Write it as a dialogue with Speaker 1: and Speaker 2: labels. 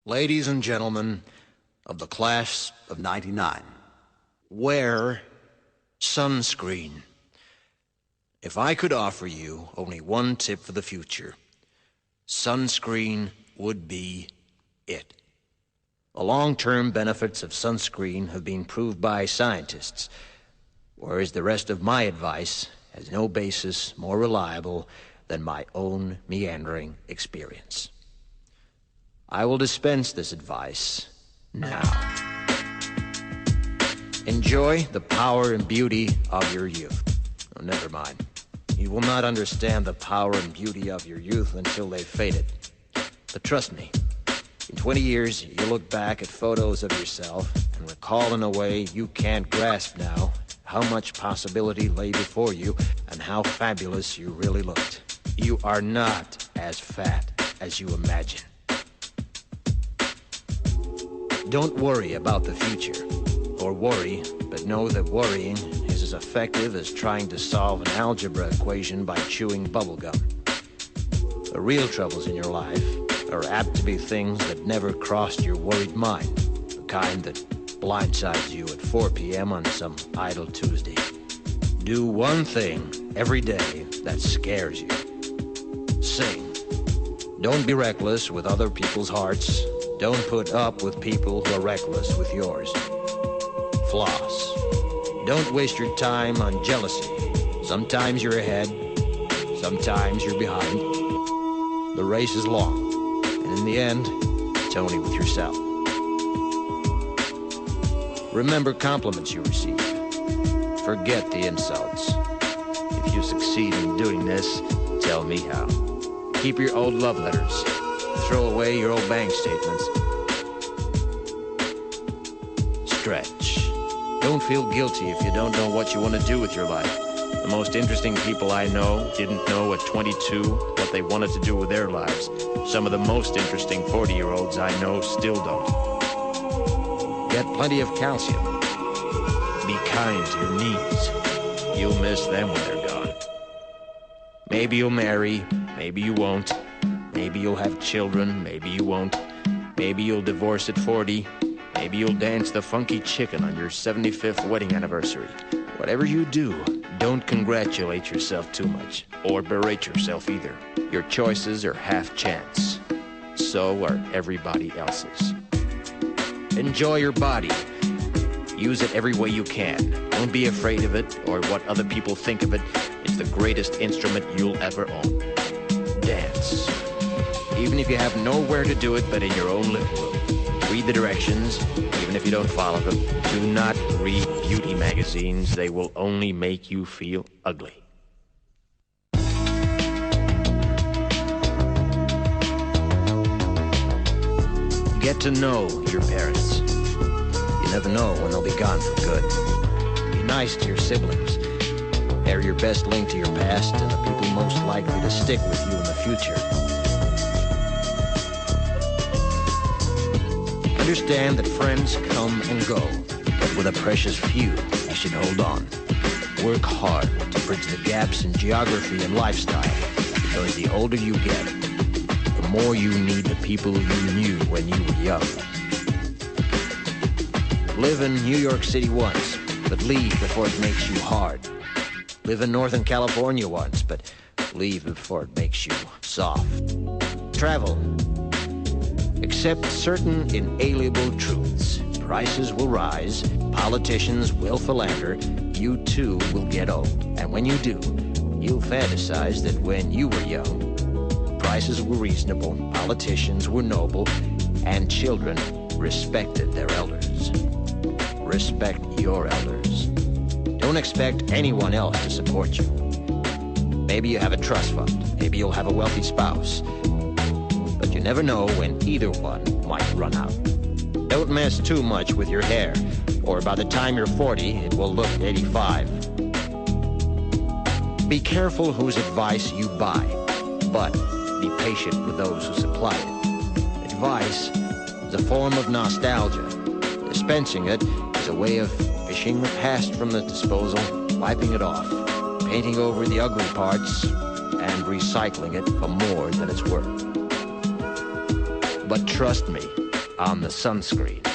Speaker 1: Ladies and gentlemen of the class of '99, wear sunscreen. If I could offer you only one tip for the future, sunscreen would be it. The long-term benefits of sunscreen have been proved by scientists, whereas the rest of my advice has no basis more reliable than my own meandering experience. I will dispense this advice now. Enjoy the power and beauty of your youth. Oh, never mind. You will not understand the power and beauty of your youth until they've faded. But trust me, in 20 years, you'll look back at photos of yourself and recall in a way you can't grasp now how much possibility lay before you and how fabulous you really looked. You are not as fat as you imagine. Don't worry about the future, or worry, but know that worrying is as effective as trying to solve an algebra equation by chewing bubblegum. The real troubles in your life are apt to be things that never crossed your worried mind, the kind that blindsides you at 4 p.m. on some idle Tuesday. Do one thing every day that scares you. Sing. Don't be reckless with other people's hearts. Don't put up with people who are reckless with yours. Floss. Don't waste your time on jealousy. Sometimes you're ahead, sometimes you're behind. The race is long, and in the end, it's only with yourself. Remember compliments you receive. Forget the insults. If you succeed in doing this, tell me how. Keep your old love letters. Throw away your old bank statements. Stretch. Don't feel guilty if you don't know what you want to do with your life. The most interesting people I know didn't know at 22 what they wanted to do with their lives. Some of the most interesting 40-year-olds I know still don't. Get plenty of calcium. Be kind to your knees. You'll miss them when they're gone. Maybe you'll marry, maybe you won't. Maybe you'll have children, maybe you won't. Maybe you'll divorce at 40. Maybe you'll dance the funky chicken on your 75th wedding anniversary. Whatever you do, don't congratulate yourself too much, or berate yourself either. Your choices are half chance. So are everybody else's. Enjoy your body. Use it every way you can. Don't be afraid of it or what other people think of it. It's the greatest instrument you'll ever own. Dance. Even if you have nowhere to do it but in your own living room. Read the directions, even if you don't follow them. Do not read beauty magazines. They will only make you feel ugly. Get to know your parents. You never know when they'll be gone for good. Be nice to your siblings. They're your best link to your past and the people most likely to stick with you in the future. Understand that friends come and go, but with a precious few, you should hold on. Work hard to bridge the gaps in geography and lifestyle, because the older you get, the more you need the people you knew when you were young. Live in New York City once, but leave before it makes you hard. Live in Northern California once, but leave before it makes you soft. Travel. Accept certain inalienable truths. Prices will rise, politicians will philander, you too will get old. And when you do, you'll fantasize that when you were young, prices were reasonable, politicians were noble, and children respected their elders. Respect your elders. Don't expect anyone else to support you. Maybe you have a trust fund, maybe you'll have a wealthy spouse. But you never know when either one might run out. Don't mess too much with your hair, or by the time you're 40, it will look 85. Be careful whose advice you buy, but be patient with those who supply it. Advice is a form of nostalgia. Dispensing it is a way of fishing the past from the disposal, wiping it off, painting over the ugly parts, and recycling it for more than it's worth. But trust me, on the Sunscreen.